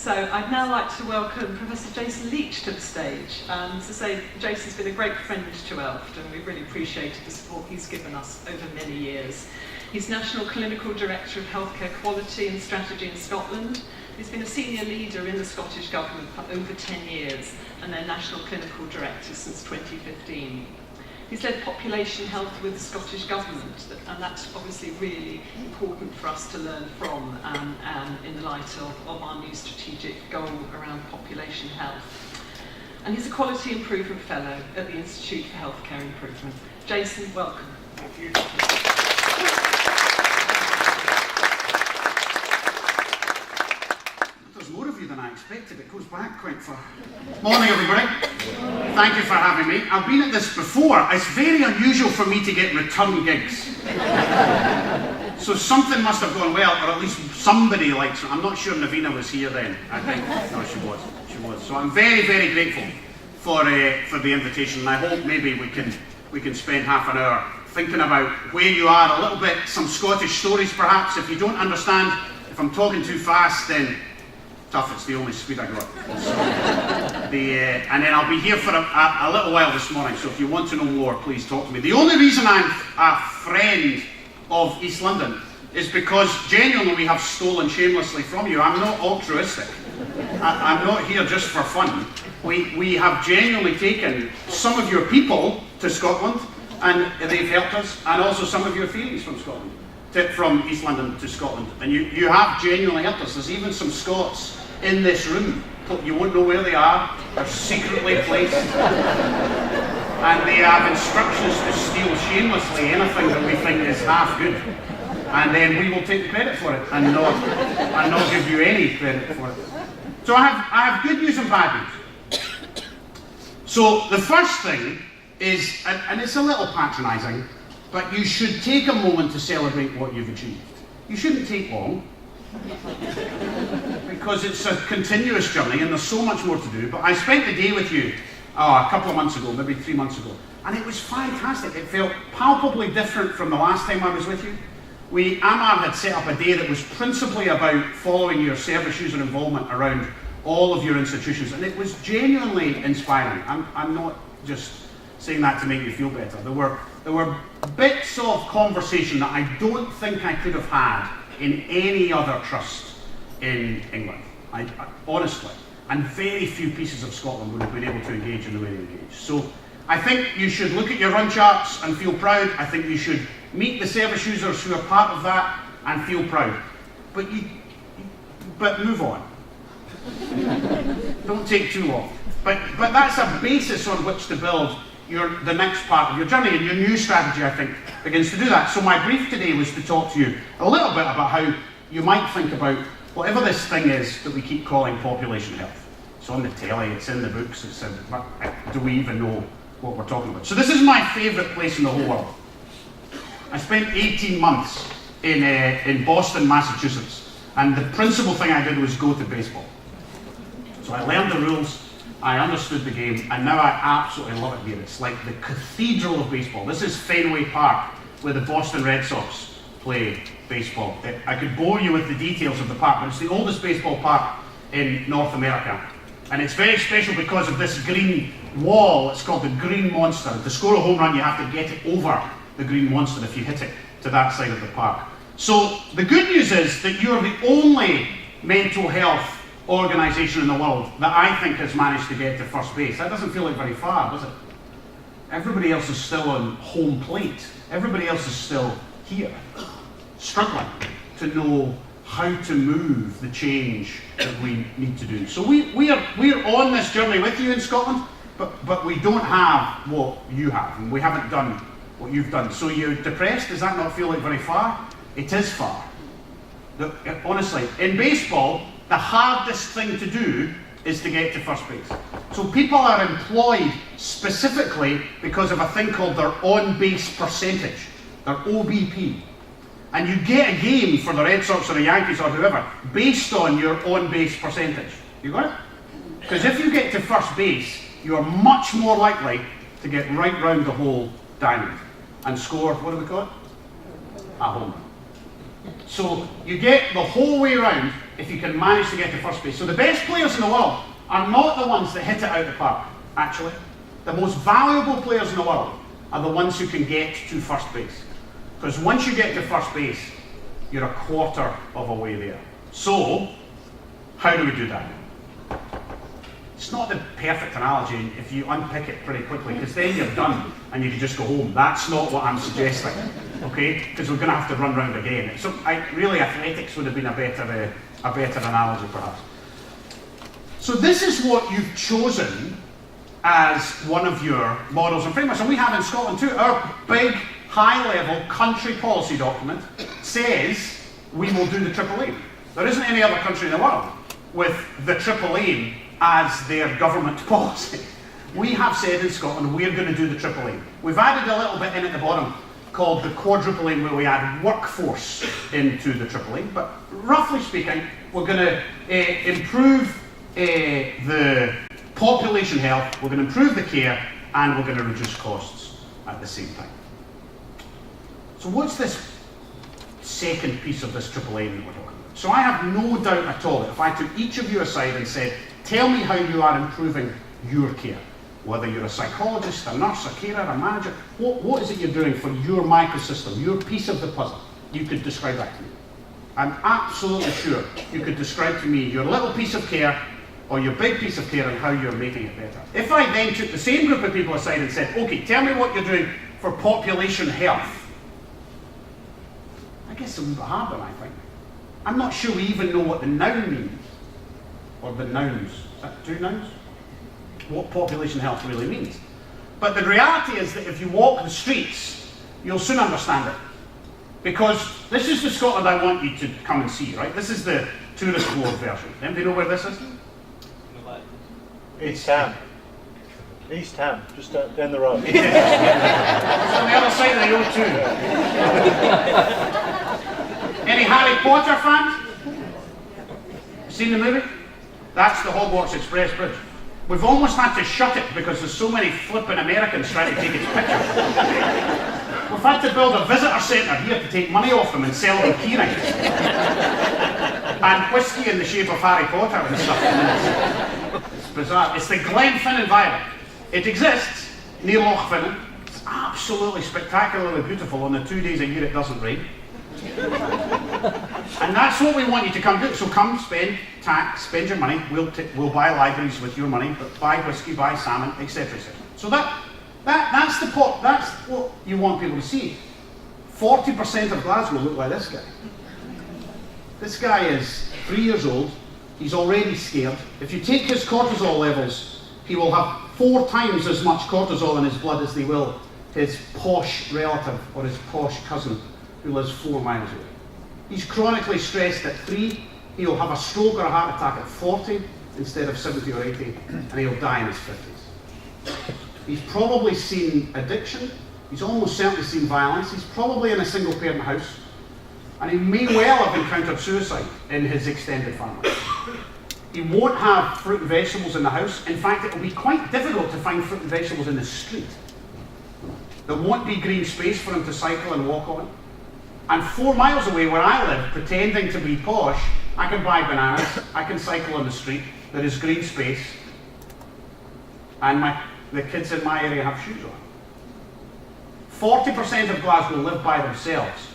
So I'd now like to welcome Professor Jason Leitch to the stage. To say Jason's been a great friend to ELFT, and we really appreciated the support he's given us over many years. He's National Clinical Director of Healthcare Quality and Strategy in Scotland. He's been a senior leader in the Scottish Government for over 10 years and their National Clinical Director since 2015. He's led population health with the Scottish Government, and that's obviously really important for us to learn from in the light of our new strategic goal around population health. And he's a Quality Improvement Fellow at the Institute for Healthcare Improvement. Jason, welcome. Thank you. There's more of you than I expected. It goes back quite far. Morning, everybody. Thank you for having me. I've been at this before. It's very unusual for me to get return gigs. So something must have gone well, or at least somebody likes it. I'm not sure Navina was here then. I think. No, she was. She was. So I'm very, very grateful for the invitation, and I hope maybe we can spend half an hour thinking about where you are a little bit, some Scottish stories perhaps. If you don't understand, if I'm talking too fast, then tough, it's the only speed I got. So, and then I'll be here for a little while this morning, so if you want to know more, please talk to me. The only reason I'm a friend of East London is because genuinely we have stolen shamelessly from you. I'm not altruistic. I'm not here just for fun. We have genuinely taken some of your people to Scotland, and they've helped us, and also some of your theories from Scotland, from East London to Scotland. And you have genuinely helped us. There's even some Scots in this room. You won't know where they are. They're secretly placed. And they have instructions to steal shamelessly anything that we think is half good. And then we will take the credit for it and not give you any credit for it. So I have good news and bad news. So the first thing is, and it's a little patronising, but you should take a moment to celebrate what you've achieved. You shouldn't take long, because it's a continuous journey and there's so much more to do. But I spent the day with you a couple of months ago, maybe 3 months ago, and it was fantastic. It felt palpably different from the last time I was with you. Amar had set up a day that was principally about following your service user involvement around all of your institutions, and it was genuinely inspiring. I'm not just saying that to make you feel better. There were bits of conversation that I don't think I could have had in any other trust in England. I honestly, and very few pieces of Scotland would have been able to engage in the way they engaged. So I think you should look at your run charts and feel proud. I think you should meet the service users who are part of that and feel proud. But move on. Don't take too long. But that's a basis on which to build the next part of your journey, and your new strategy, I think, begins to do that. So my brief today was to talk to you a little bit about how you might think about whatever this thing is that we keep calling population health. It's on the telly, it's in the books, do we even know what we're talking about? So this is my favourite place in the whole world. I spent 18 months in Boston, Massachusetts, and the principal thing I did was go to baseball. So I learned the rules, I understood the game, and now I absolutely love it here. It's like the cathedral of baseball. This is Fenway Park, where the Boston Red Sox play baseball. I could bore you with the details of the park, but it's the oldest baseball park in North America. And it's very special because of this green wall. It's called the Green Monster. To score a home run, you have to get it over the Green Monster if you hit it to that side of the park. So the good news is that you're the only mental health organisation in the world that I think has managed to get to first base. That doesn't feel like very far, does it? Everybody else is still on home plate. Everybody else is still here, struggling to know how to move the change that we need to do. So we're on this journey with you in Scotland, but we don't have what you have, and we haven't done what you've done. So you're depressed? Does that not feel like very far? It is far. Honestly, in baseball, the hardest thing to do is to get to first base. So people are employed specifically because of a thing called their on-base percentage, their OBP. And you get a game for the Red Sox or the Yankees or whoever based on your on-base percentage. You got it? Because if you get to first base, you are much more likely to get right round the whole diamond and score, what do we call it? A home run. So you get the whole way around if you can manage to get to first base. So the best players in the world are not the ones that hit it out of the park, actually. The most valuable players in the world are the ones who can get to first base. Because once you get to first base, you're a quarter of a way there. So, how do we do that? It's not the perfect analogy if you unpick it pretty quickly, because then you're done and you can just go home. That's not what I'm suggesting, okay? Because we're going to have to run round again. So, really, athletics would have been a better analogy, perhaps. So this is what you've chosen as one of your models and frameworks, and we have in Scotland too. Our big, high-level country policy document says we will do the triple aim. There isn't any other country in the world with the triple aim as their government policy. We have said in Scotland we're going to do the triple aim. We've added a little bit in at the bottom called the quadruple aim, where we add workforce into the triple aim, but roughly speaking, we're going to improve the population health, we're going to improve the care, and we're going to reduce costs at the same time. So what's this second piece of this triple aim that we're talking about? So I have no doubt at all that if I took each of you aside and said, tell me how you are improving your care, whether you're a psychologist, a nurse, a carer, a manager, what is it you're doing for your microsystem, your piece of the puzzle? You could describe that to me. I'm absolutely sure you could describe to me your little piece of care or your big piece of care and how you're making it better. If I then took the same group of people aside and said, okay, tell me what you're doing for population health, I guess it's a little bit harder, I think. I'm not sure we even know what the noun means, or the nouns. Is that two nouns? What population health really means. But the reality is that if you walk the streets, you'll soon understand it. Because this is the Scotland I want you to come and see, right? This is the tourist board version. Anybody know where this is? East Ham. East Ham, just down the road. It's on the other side of the road too. Any Harry Potter fans? Seen the movie? That's the Hogwarts Express Bridge. We've almost had to shut it because there's so many flipping Americans trying to take its picture. We've had to build a visitor centre here to take money off them and sell them keyrings. And whiskey in the shape of Harry Potter and stuff. It's bizarre. It's the Glenfinnan Viaduct. It exists near Loch Finnan. It's absolutely spectacularly beautiful on the 2 days a year it doesn't rain. And that's what we want you to come do. So come spend spend your money. We'll buy libraries with your money, but buy whiskey, buy salmon, etc., etc. So that's the pot. That's what you want people to see. 40% of Glasgow look like this guy. This guy is 3 years old. He's already scared. If you take his cortisol levels, he will have 4 times as much cortisol in his blood as they will his posh relative or his posh cousin who lives 4 miles away. He's chronically stressed at 3. He'll have a stroke or a heart attack at 40 instead of 70 or 80, and he'll die in his 50s. He's probably seen addiction. He's almost certainly seen violence. He's probably in a single-parent house. And he may well have encountered suicide in his extended family. He won't have fruit and vegetables in the house. In fact, it will be quite difficult to find fruit and vegetables in the street. There won't be green space for him to cycle and walk on. And 4 miles away where I live, pretending to be posh, I can buy bananas, I can cycle on the street, there is green space, and the kids in my area have shoes on. 40% of Glasgow live by themselves.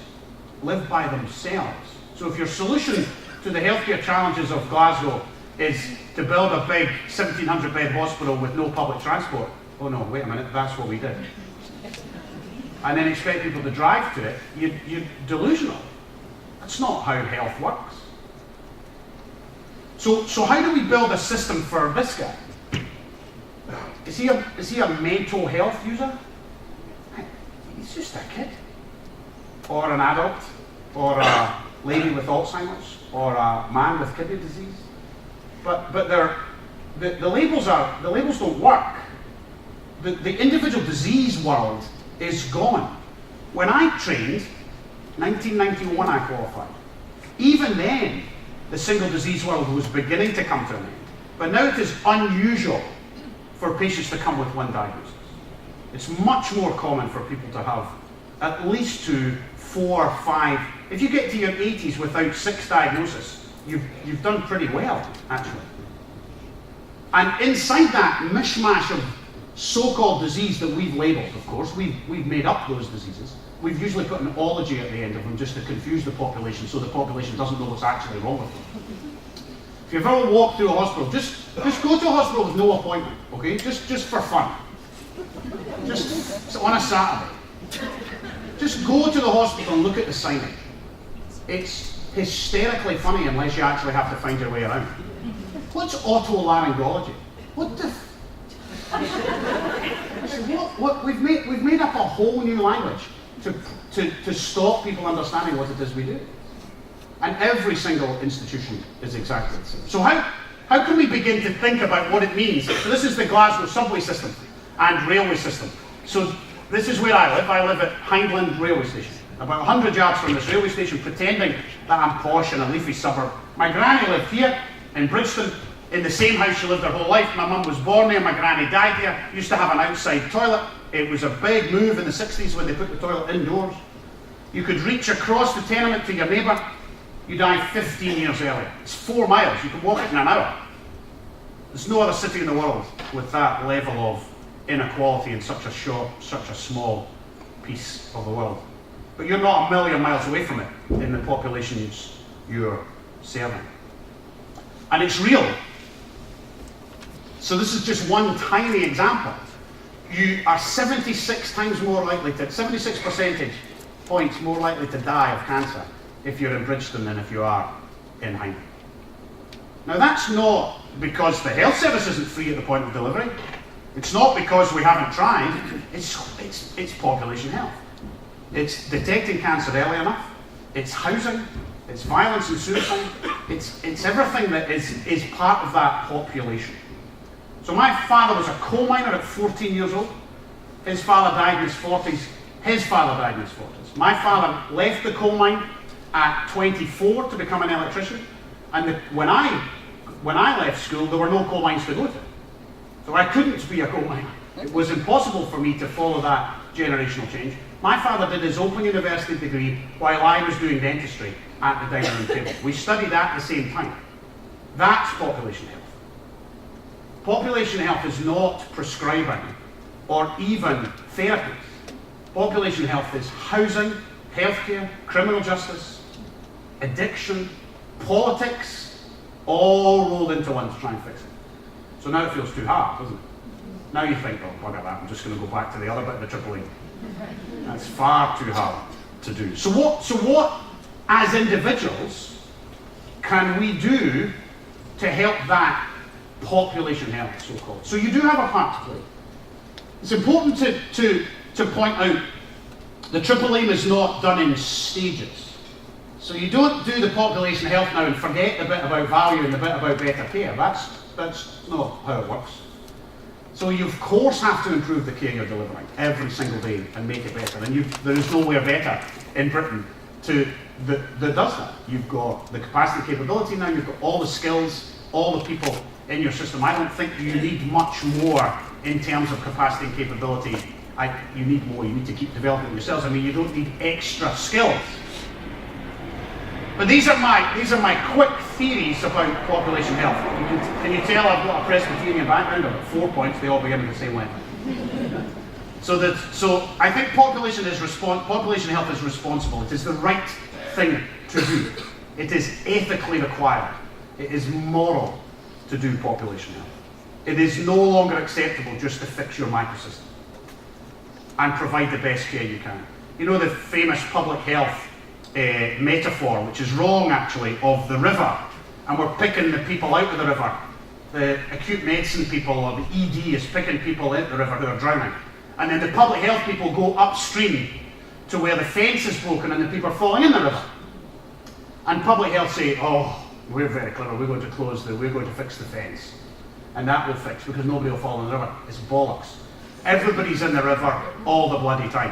Live by themselves. So if your solution to the healthcare challenges of Glasgow is to build a big 1,700 bed hospital with no public transport, oh no, wait a minute, that's what we did. And then expect people to drive to it, you're delusional. That's not how health works. So how do we build a system for this guy? Is he a mental health user? He's just a kid. Or an adult, or a lady with Alzheimer's, or a man with kidney disease. But the labels don't work. The individual disease world is gone. When I trained, 1991 I qualified. Even then, the single disease world was beginning to come to an end. But now it is unusual for patients to come with one diagnosis. It's much more common for people to have at least 2, 4, 5 if you get to your 80s without 6 diagnoses, you've done pretty well, actually. And inside that mishmash of so-called disease that we've labelled, of course, we've made up those diseases. We've usually put an ology at the end of them just to confuse the population so the population doesn't know what's actually wrong with them. If you've ever walked through a hospital, just go to a hospital with no appointment, okay? Just for fun. Just on a Saturday. Just go to the hospital and look at the signage. It's hysterically funny unless you actually have to find your way around. What's otolaryngology? What the what we've made up a whole new language to stop people understanding what it is we do. And every single institution is exactly the same. So how can we begin to think about what it means? So this is the Glasgow subway system and railway system. So this is where I live. I live at Hindland railway station, about 100 yards from this railway station, pretending that I'm posh in a leafy suburb. My granny lived here in Bridgeton, in the same house she lived her whole life. My mum was born there, my granny died here. Used to have an outside toilet. It was a big move in the 60s when they put the toilet indoors. You could reach across the tenement to your neighbour. You die 15 years earlier. It's 4 miles. You can walk it in an hour. There's no other city in the world with that level of inequality in such a small piece of the world. But you're not a million miles away from it in the populations you're serving. And it's real. So this is just one tiny example. You are 76 percentage points more likely to die of cancer if you're in Bridgeton than if you are in Hindland. Now that's not because the health service isn't free at the point of delivery. It's not because we haven't tried. It's population health. It's detecting cancer early enough. It's housing. It's violence and suicide. It's everything that is part of that population. So my father was a coal miner at 14 years old. His father died in his 40s. His father died in his 40s. My father left the coal mine at 24 to become an electrician. And when I left school, there were no coal mines to go to. So I couldn't be a coal miner. It was impossible for me to follow that generational change. My father did his Open University degree while I was doing dentistry at the dining room table. We studied at the same time. That's population health. Population health is not prescribing or even therapies. Population health is housing, healthcare, criminal justice, addiction, politics, all rolled into one to try and fix it. So now it feels too hard, doesn't it? Now you think, oh, bugger that, I'm just going to go back to the other bit of the triple E. That's far too hard to do. So what, as individuals, can we do to help that population health, so-called? So you do have a part to play. It's important to point out the triple aim is not done in stages. So you don't do the population health now and forget the bit about value and the bit about better care. That's not how it works. So you of course have to improve the care you're delivering every single day and make it better. And there is nowhere better in Britain that does that. You've got the capacity capability now, you've got all the skills, all the people in your system. I don't think you need much more in terms of capacity and capability. You need more, you need to keep developing yourselves. I mean, you don't need extra skills. But these are my quick theories about population health. Can you tell I've got a Presbyterian background? I've got 4 points, they all begin with the same letter. So I think population health is responsible. It is the right thing to do. It is ethically required. It is moral to do population health. It is no longer acceptable just to fix your microsystem and provide the best care you can. You know the famous public health metaphor, which is wrong actually, of the river, and we're picking the people out of the river. The acute medicine people or the ED is picking people out of the river who are drowning, and then the public health people go upstream to where the fence is broken and the people are falling in the river. And public health say, oh, we're very clever, we're going to fix the fence, and that will fix, because nobody will fall in the river. It's bollocks. Everybody's in the river all the bloody time.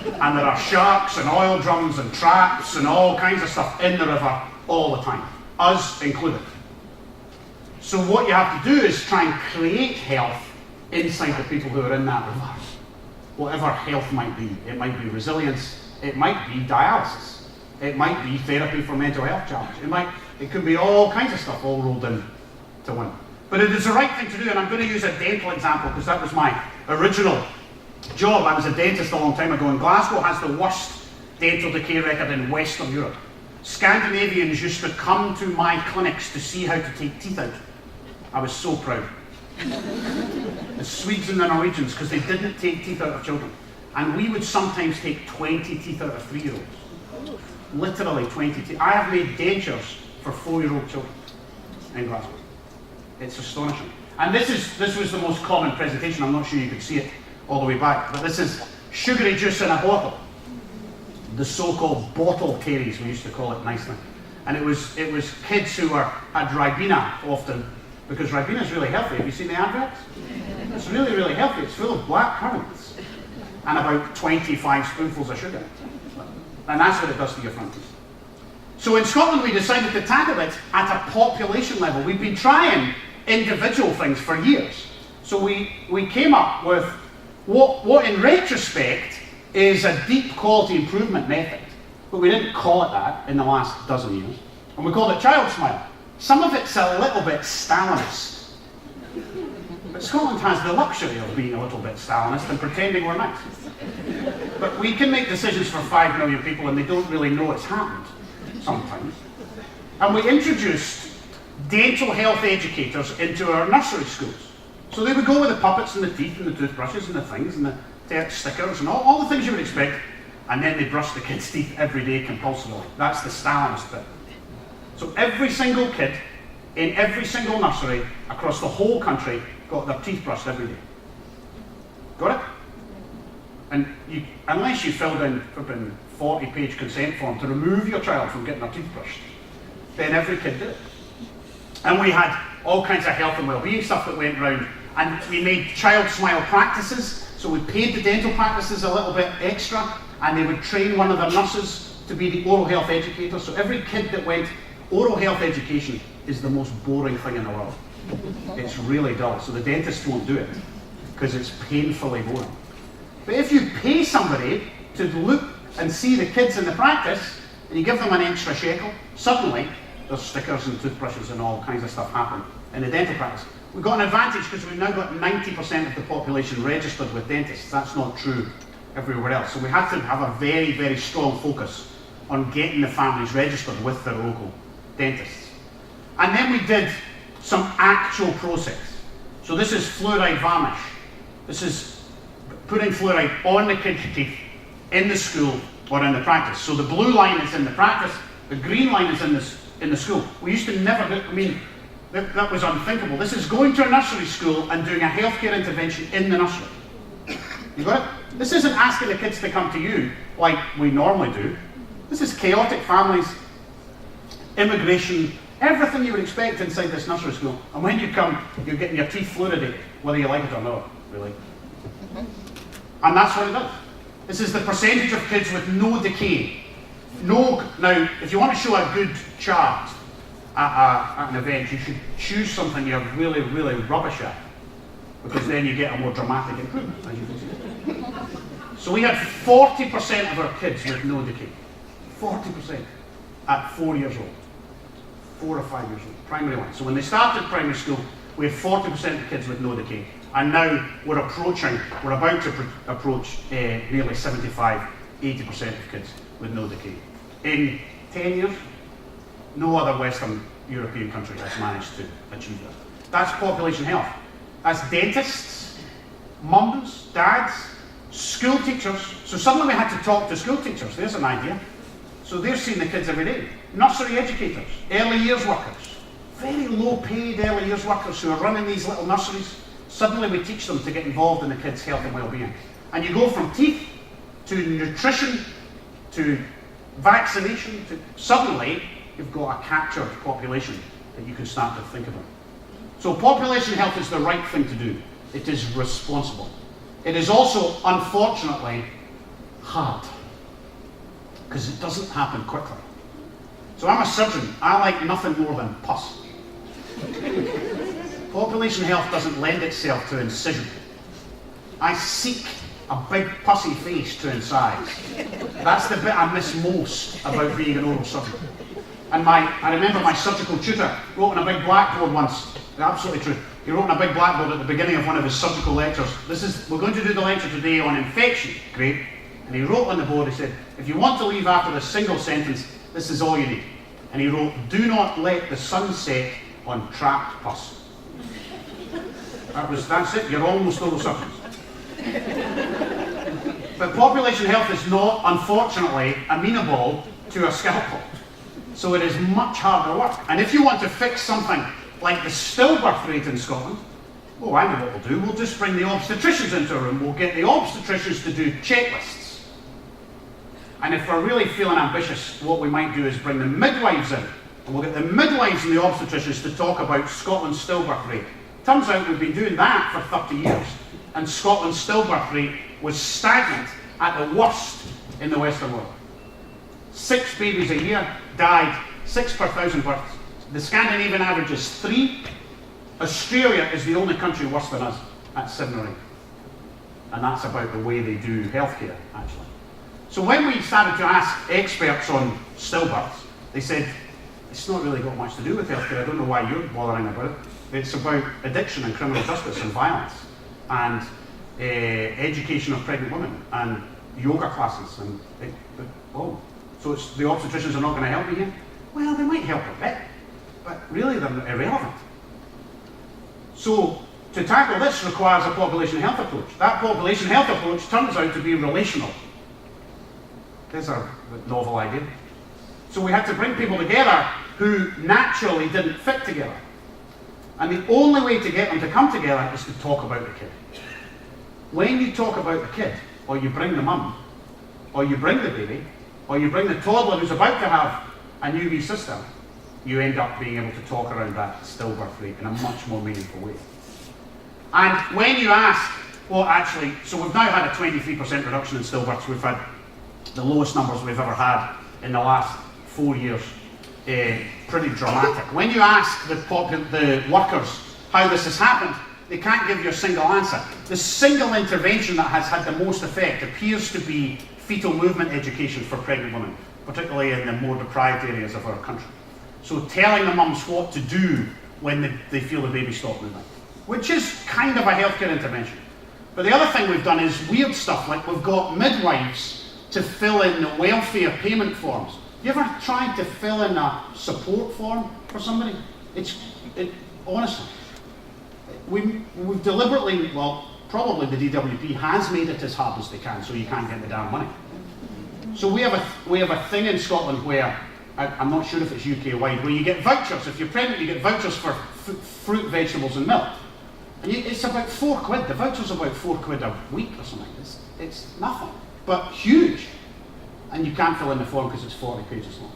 And there are sharks and oil drums and traps and all kinds of stuff in the river all the time, us included. So what you have to do is try and create health inside the people who are in that river. Whatever health might be. It might be resilience, it might be dialysis, It might be therapy for mental health challenge. It could be all kinds of stuff all rolled in to one. But it is the right thing to do, and I'm going to use a dental example because that was my original job. I was a dentist a long time ago, and Glasgow has the worst dental decay record in Western Europe. Scandinavians used to come to my clinics to see how to take teeth out. I was so proud. The Swedes and the Norwegians, because they didn't take teeth out of children. And we would sometimes take 20 teeth out of 3-year-olds. Literally 20 teeth. I have made dentures for 4-year-old children in Glasgow. It's astonishing. And this was the most common presentation. I'm not sure you could see it all the way back, but this is sugary juice in a bottle. The so-called bottle caries, we used to call it nicely. And it was kids who had Ribena often, because Ribena is really healthy. Have you seen the adverts? It's really, really healthy. It's full of black currants and about 25 spoonfuls of sugar. And that's what it does to your front teeth. So in Scotland, we decided to tackle it at a population level. We've been trying individual things for years. So we came up with what in retrospect is a deep quality improvement method. But we didn't call it that in the last dozen years. And we called it Child Smile. Some of it's a little bit Stalinist. But Scotland has the luxury of being a little bit Stalinist and pretending we're nice. But we can make decisions for 5 million people and they don't really know it's happened sometimes. And we introduced dental health educators into our nursery schools. So they would go with the puppets and the teeth and the toothbrushes and the things and the stickers and all the things you would expect, and then they brush the kids' teeth every day compulsively. That's the Stalinist bit. So every single kid in every single nursery across the whole country got their teeth brushed every day. Got it? And unless you filled in a 40-page consent form to remove your child from getting their teeth brushed, then every kid did it. And we had all kinds of health and well-being stuff that went round, and we made Child Smile practices, so we paid the dental practices a little bit extra, and they would train one of their nurses to be the oral health educator. So every kid that went, oral health education is the most boring thing in the world. It's really dull, so the dentists won't do it, because it's painfully boring. But if you pay somebody to look and see the kids in the practice, and you give them an extra shekel, suddenly there's stickers and toothbrushes and all kinds of stuff happen in the dental practice. We've got an advantage because we've now got 90% of the population registered with dentists. That's not true everywhere else. So we had to have a very, very strong focus on getting the families registered with their local dentists. And then we did some actual process. So this is fluoride varnish. This is putting fluoride on the kids' teeth in the school or in the practice. So the blue line is in the practice, the green line is in the school. We used to never do, that was unthinkable. This is going to a nursery school and doing a healthcare intervention in the nursery. You got it? This isn't asking the kids to come to you like we normally do. This is chaotic families, immigration, everything you would expect inside this nursery school. And when you come, you're getting your teeth fluoridated, whether you like it or not, really. And that's what it does. This is the percentage of kids with no decay. Now, if you want to show a good chart at an event, you should choose something you're really, really rubbish at, because then you get a more dramatic improvement, as you can see. So we had 40% of our kids with no decay. 40% at 4 years old. 4 or 5 years old, primary one. So when they started primary school, we had 40% of kids with no decay. And now we're about to approach nearly 75, 80% of kids with no decay. In 10 years, no other Western European country has managed to achieve that. That's population health. That's dentists, mums, dads, school teachers. So suddenly we had to talk to school teachers. There's an idea. So they're seeing the kids every day. Nursery educators, early years workers, very low paid early years workers who are running these little nurseries. Suddenly we teach them to get involved in the kids' health and well-being. And you go from teeth to nutrition to vaccination to suddenly you've got a captured population that you can start to think about. So population health is the right thing to do. It is responsible. It is also, unfortunately, hard, because it doesn't happen quickly. So I'm a surgeon. I like nothing more than pus. Population health doesn't lend itself to incision. I seek a big pussy face to insides. That's the bit I miss most about being an oral surgeon. And I remember my surgical tutor wrote on a big blackboard once, absolutely true, he wrote on a big blackboard at the beginning of one of his surgical lectures, we're going to do the lecture today on infection, great. And he wrote on the board, he said, if you want to leave after this single sentence, this is all you need. And he wrote, do not let the sun set on trapped pus. That's it, you're almost oral surgeons. But population health is not, unfortunately, amenable to a scalpel. So it is much harder work. And if you want to fix something like the stillbirth rate in Scotland, oh, I know what we'll do. We'll just bring the obstetricians into a room. We'll get the obstetricians to do checklists. And if we're really feeling ambitious, what we might do is bring the midwives in. And we'll get the midwives and the obstetricians to talk about Scotland's stillbirth rate. Turns out we've been doing that for 30 years. And Scotland's stillbirth rate was stagnant at the worst in the Western world. 6 babies a year died, 6 per 1,000 births. The Scandinavian average is 3. Australia is the only country worse than us at 7 or 8. And that's about the way they do healthcare, actually. So when we started to ask experts on stillbirths, they said, it's not really got much to do with healthcare. I don't know why you're bothering about it. It's about addiction and criminal justice and violence and education of pregnant women and yoga classes. And so the obstetricians are not going to help me here? Well, they might help a bit, but really they're irrelevant. So to tackle this requires a population health approach. That population health approach turns out to be relational. There's a novel idea. So we had to bring people together who naturally didn't fit together. And the only way to get them to come together is to talk about the kid. When you talk about the kid, or you bring the mum, or you bring the baby, or you bring the toddler who's about to have a new wee sister, you end up being able to talk around that stillbirth rate in a much more meaningful way. And when you ask, well actually, so we've now had a 23% reduction in stillbirths. We've had the lowest numbers we've ever had in the last 4 years. Pretty dramatic. When you ask the workers how this has happened, they can't give you a single answer. The single intervention that has had the most effect appears to be fetal movement education for pregnant women, particularly in the more deprived areas of our country. So telling the mums what to do when they feel the baby stop moving, which is kind of a healthcare intervention. But the other thing we've done is weird stuff, like we've got midwives to fill in the welfare payment forms. You ever tried to fill in a support form for somebody? Honestly, we've deliberately, well, probably the DWP has made it as hard as they can so you can't get the damn money. So we have a thing in Scotland where, I'm not sure if it's UK-wide, where you get vouchers. If you're pregnant, you get vouchers for fruit, vegetables and milk. And it's about £4. The voucher's about £4 a week or something. It's nothing, but huge. And you can't fill in the form because it's 40 pages long.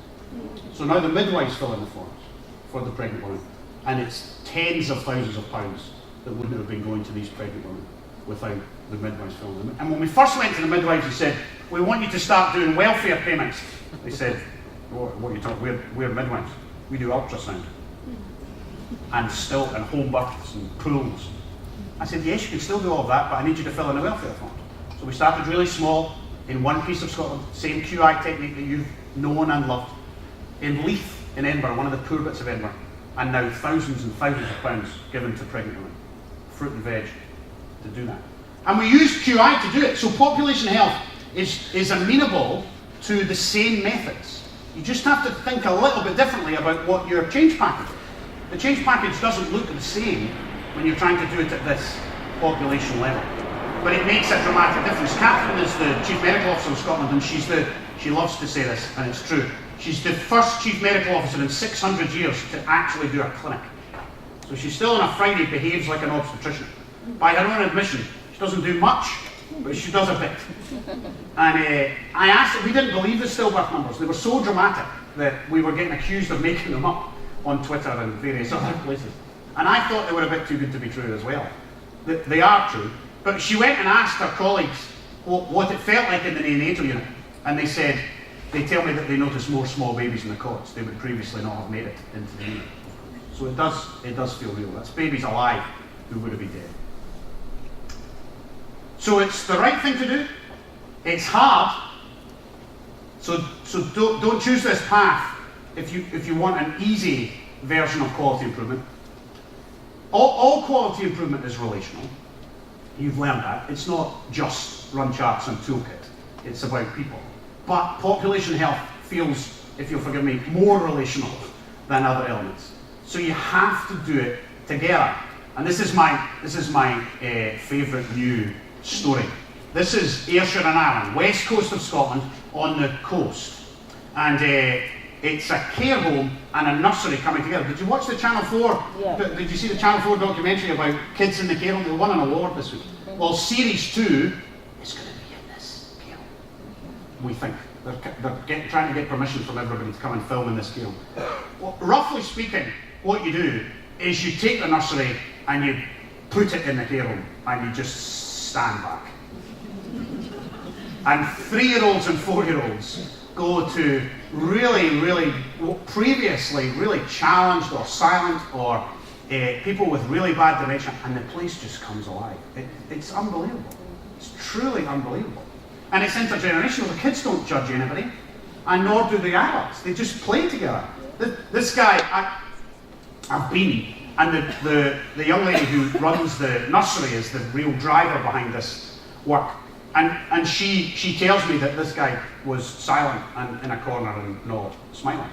So now the midwives fill in the forms for the pregnant women. And it's tens of thousands of pounds that wouldn't have been going to these pregnant women without the midwives filling them in. And when we first went to the midwives and said, we want you to start doing welfare payments, they said, what are you talking about? We're midwives. We do ultrasound. And home births and pools. I said, yes, you can still do all of that, but I need you to fill in the welfare form. So we started really small in one piece of Scotland, same QI technique that you've known and loved, in Leith in Edinburgh, one of the poor bits of Edinburgh, and now thousands and thousands of pounds given to pregnant women, fruit and veg, to do that. And we use QI to do it, so population health is amenable to the same methods. You just have to think a little bit differently about what your change package is. The change package doesn't look the same when you're trying to do it at this population level. But it makes a dramatic difference. Catherine is the Chief Medical Officer of Scotland, and she loves to say this, and it's true. She's the first Chief Medical Officer in 600 years to actually do a clinic. So she still on a Friday behaves like an obstetrician. By her own admission, she doesn't do much, but she does a bit. And I asked her, we didn't believe the stillbirth numbers. They were so dramatic that we were getting accused of making them up on Twitter and various other places. And I thought they were a bit too good to be true as well. They are true. But she went and asked her colleagues what it felt like in the neonatal unit. And they tell me that they noticed more small babies in the cots. They would previously not have made it into the unit. So it does feel real. That's babies alive who would have been dead. So it's the right thing to do. It's hard. So don't choose this path if you want an easy version of quality improvement. All quality improvement is relational. You've learned that. It's not just run charts and toolkit. It's about people. But population health feels, if you'll forgive me, more relational than other elements. So you have to do it together. And this is my favourite new story. This is Ayrshire and Arran, west coast of Scotland, on the coast. And it's a care home and a nursery coming together. Did you watch the Channel 4? Yeah. Did you see the Channel 4 documentary about kids in the care home? They won an award this week. Well, Series 2 is going to be in this care home. We think. They're trying to get permission from everybody to come and film in this care home. Well, roughly speaking, what you do is you take the nursery and you put it in the care home and you just stand back. And 3-year-olds and 4-year-olds go to really previously really challenged or silent or people with really bad dementia, and the place just comes alive. It's unbelievable. It's truly unbelievable. And it's intergenerational. The kids don't judge anybody, and nor do the adults. They just play together. This guy, I've been, and the young lady who runs the nursery is the real driver behind this work. And she tells me that this guy was silent and in a corner and not smiling.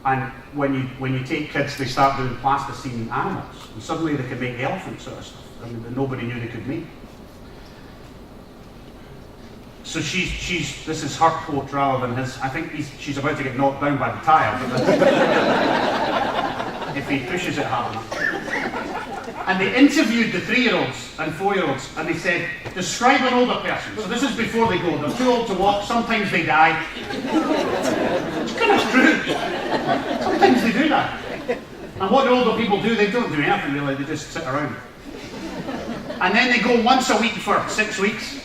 And when you take kids, they start doing plasticine animals, and suddenly they can make elephants out of stuff that nobody knew they could make. So this is her quote rather than his. I think she's about to get knocked down by the tyre if he pushes it hard enough. And they interviewed the 3-year-olds and 4-year-olds, and they said, describe an older person. So this is before they go. They're too old to walk. Sometimes they die. It's kind of true. Sometimes they do that. And what do older people do? They don't do anything really. They just sit around. And then they go once a week for 6 weeks.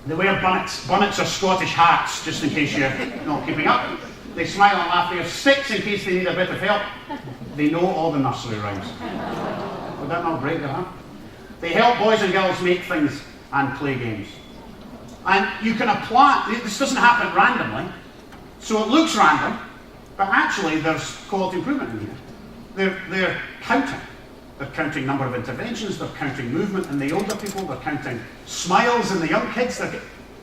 They wear bonnets. Bonnets are Scottish hats, just in case you're not keeping up. They smile and laugh. They have sticks in case they need a bit of help. They know all the nursery rhymes. Would that not break your heart? They help boys and girls make things and play games. And you can apply, this doesn't happen randomly, so it looks random, but actually there's quality improvement in here. They're counting. They're counting number of interventions, they're counting movement in the older people, they're counting smiles in the young kids.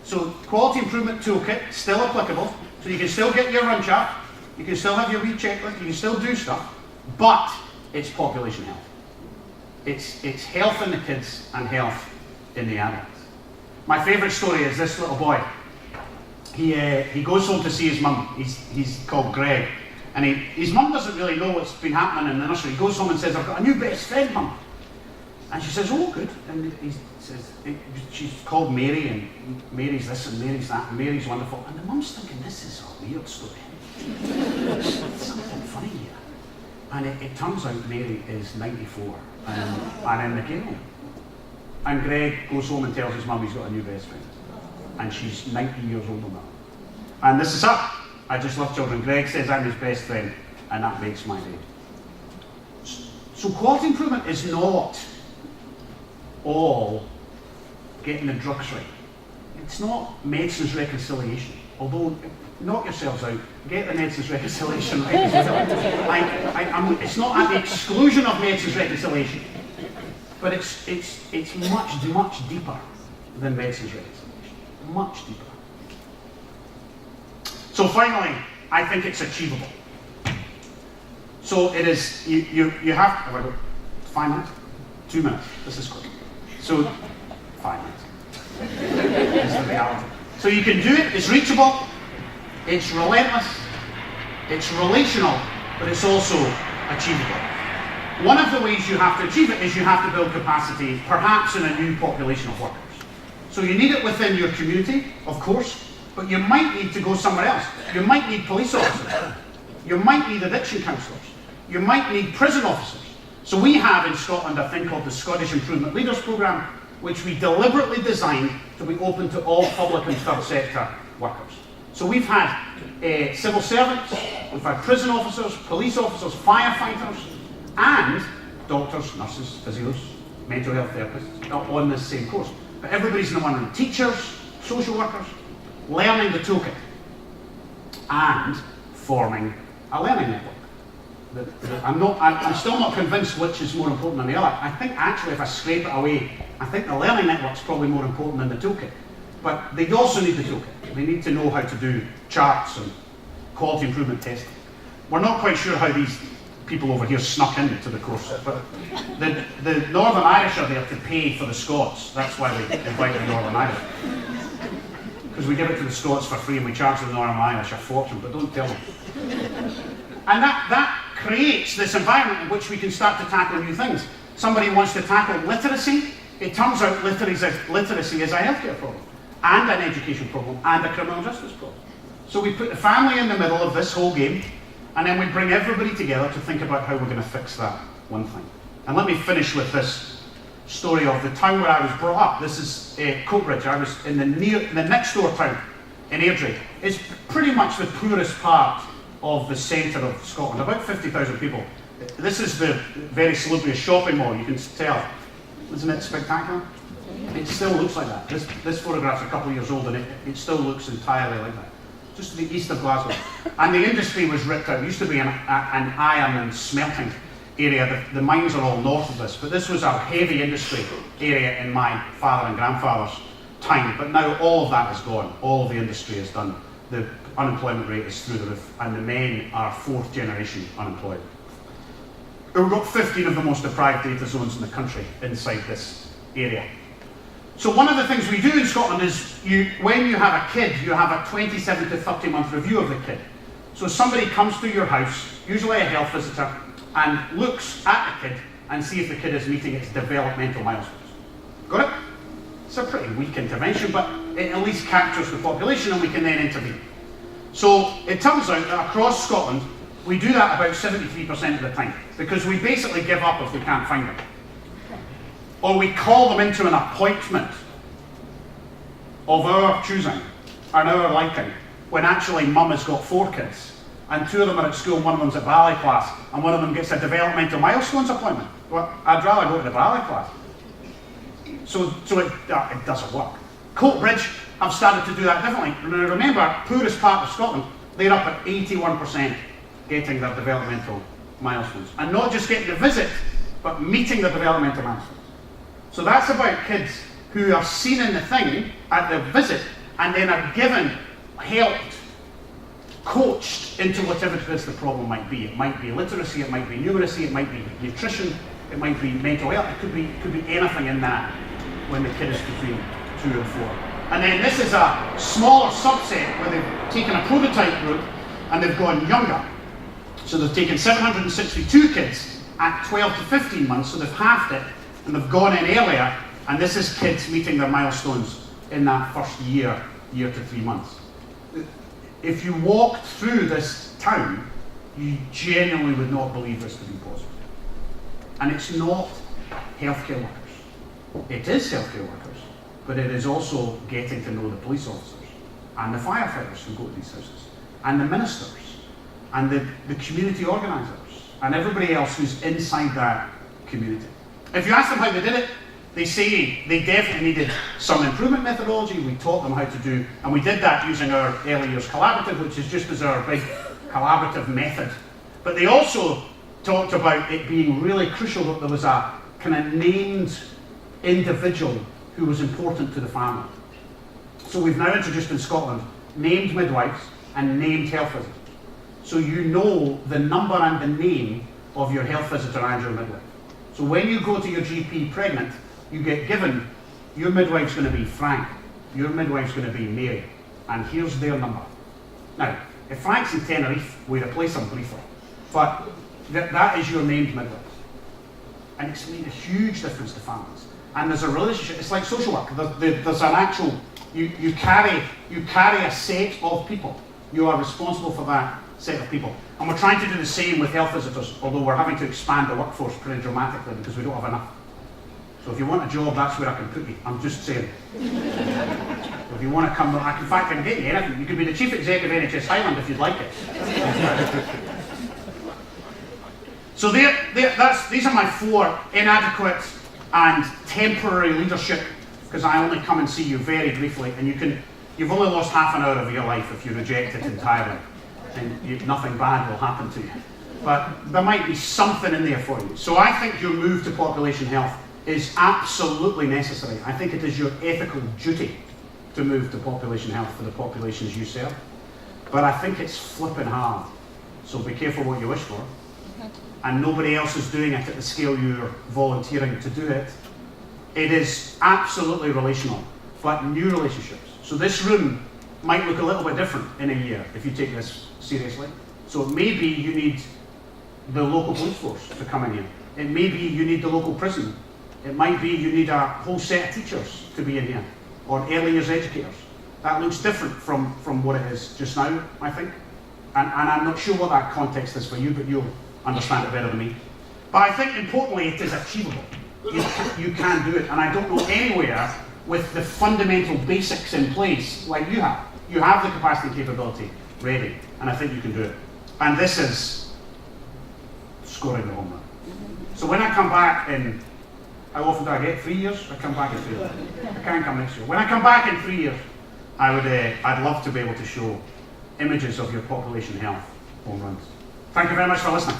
So quality improvement toolkit, still applicable, so you can still get your run chart, you can still have your wee checklist, you can still do stuff, but it's population health. It's health in the kids and health in the adults. My favourite story is this little boy. He goes home to see his mum. He's called Greg. And his mum doesn't really know what's been happening in the nursery. He goes home and says, I've got a new best friend, Mum. And she says, oh, good. And he says, she's called Mary, and Mary's this and Mary's that, and Mary's wonderful. And the mum's thinking, this is a weird story. There's something funny here. And it turns out Mary is 94 and in the care home. And Greg goes home and tells his mum he's got a new best friend. And she's 90 years older now. And this is her. I just love children. Greg says I'm his best friend, and that makes my day. So quality improvement is not all getting the drugs right. It's not medicines reconciliation. Although, knock yourselves out, get the medicines reconciliation right. It's not at the exclusion of medicines reconciliation, but it's much deeper than medicines reconciliation. Much deeper. So finally, I think it's achievable. So it is, you have, have I got 5 minutes? 2 minutes, this is quick. So, 5 minutes. This is the reality. So you can do it, it's reachable, it's relentless, it's relational, but it's also achievable. One of the ways you have to achieve it is you have to build capacity, perhaps in a new population of workers. So you need it within your community, of course, but you might need to go somewhere else. You might need police officers. You might need addiction counsellors. You might need prison officers. So we have in Scotland a thing called the Scottish Improvement Leaders Programme, which we deliberately designed to be open to all public and third sector workers. So we've had civil servants, we've had prison officers, police officers, firefighters, and doctors, nurses, physios, mental health therapists on this same course. But everybody's in the one room. Teachers, social workers, learning the toolkit, and forming a learning network. I'm still not convinced which is more important than the other. I think actually if I scrape it away, I think the learning network's probably more important than the toolkit. But they also need the toolkit. They need to know how to do charts and quality improvement testing. We're not quite sure how these people over here snuck into the course, but the Northern Irish are there to pay for the Scots. That's why they invite the Northern Irish. Because we give it to the Scots for free and we charge the Northern Irish a fortune, but don't tell them. And that creates this environment in which we can start to tackle new things. Somebody wants to tackle literacy. It turns out literacy is a healthcare problem, and an education problem, and a criminal justice problem. So we put the family in the middle of this whole game, and then we bring everybody together to think about how we're going to fix that one thing. And let me finish with this story of the town where I was brought up. This is Coatbridge. I was in the next door town in Airdrie. It's pretty much the poorest part of the centre of Scotland, about 50,000 people. This is the very salubrious shopping mall, you can tell. Isn't it spectacular? It still looks like that. This photograph's a couple of years old and it still looks entirely like that. Just to the east of Glasgow. And the industry was ripped out. It used to be an iron and smelting area. The mines are all north of this, but this was a heavy industry area in my father and grandfather's time. But now all of that is gone. All of the industry is done. The unemployment rate is through the roof, and the men are fourth generation unemployed. We've got 15 of the most deprived data zones in the country inside this area. So one of the things we do in Scotland is, when you have a kid, you have a 27 to 30 month review of the kid. So somebody comes to your house, usually a health visitor, and looks at the kid and see if the kid is meeting its developmental milestones. Got it? It's a pretty weak intervention, but it at least captures the population and we can then intervene. So it turns out that across Scotland, we do that about 73% of the time, because we basically give up if we can't find them. Or we call them into an appointment of our choosing, and our liking, when actually mum has got 4 kids, and 2 of them are at school, one of them's at ballet class, and one of them gets a developmental milestones appointment. Well, I'd rather go to the ballet class. So it doesn't work. Coatbridge have started to do that differently. Remember, poorest part of Scotland, they're up at 81% getting their developmental milestones. And not just getting the visit, but meeting the developmental milestones. So that's about kids who are seen in the thing at the visit and then are given, helped, coached into whatever it is the problem might be. It might be literacy, it might be numeracy, it might be nutrition, it might be mental health, it could be anything in that when the kid is between 2 and 4. And then this is a smaller subset where they've taken a prototype group and they've gone younger. So they've taken 762 kids at 12 to 15 months, so they've halved it, and they've gone in earlier, and this is kids meeting their milestones in that first year to 3 months. If you walked through this town, you genuinely would not believe this to be possible. And it's not healthcare workers. It is healthcare workers, but it is also getting to know the police officers and the firefighters who go to these houses, and the ministers, and the community organisers, and everybody else who's inside that community. If you ask them how they did it, they say they definitely needed some improvement methodology. We taught them how to do, and we did that using our early years collaborative, which is just as our big collaborative method. But they also talked about it being really crucial that there was a kind of named individual who was important to the family. So we've now introduced in Scotland named midwives and named health visitors. So you know the number and the name of your health visitor and your midwife. So when you go to your GP pregnant, you get given, your midwife's going to be Frank, your midwife's going to be Mary, and here's their number. Now, if Frank's in Tenerife, we replace him briefly, but that is your named midwife. And it's made a huge difference to families. And there's a relationship, it's like social work. There's an actual, you carry a set of people. You are responsible for that set of people. And we're trying to do the same with health visitors, although we're having to expand the workforce pretty dramatically because we don't have enough. So if you want a job, that's where I can put you. I'm just saying. So if you want to come, in fact, I can get you anything. You could be the chief executive of NHS Highland if you'd like it. So these are my 4 inadequate, and temporary leadership, because I only come and see you very briefly, and you've only lost half an hour of your life if you reject it entirely, and nothing bad will happen to you. But there might be something in there for you. So I think your move to population health is absolutely necessary. I think it is your ethical duty to move to population health for the populations you serve. But I think it's flipping hard. So be careful what you wish for. And nobody else is doing it at the scale you're volunteering to do it. It is absolutely relational, but new relationships. So this room might look a little bit different in a year if you take this seriously. So maybe you need the local police force to come in here. It may be you need the local prison. It might be you need a whole set of teachers to be in here, or early years educators. That looks different from what it is just now, I think. And I'm not sure what that context is for you, but you'll understand it better than me. But I think importantly it is achievable. You can do it, and I don't know anywhere with the fundamental basics in place like you have. You have the capacity and capability ready, and I think you can do it. And this is scoring the home run. So when I come back in, how often do I get? 3 years? I come back in 3 years. I can't come next year. When I come back in 3 years, I'd love to be able to show images of your population health home runs. Thank you very much for listening.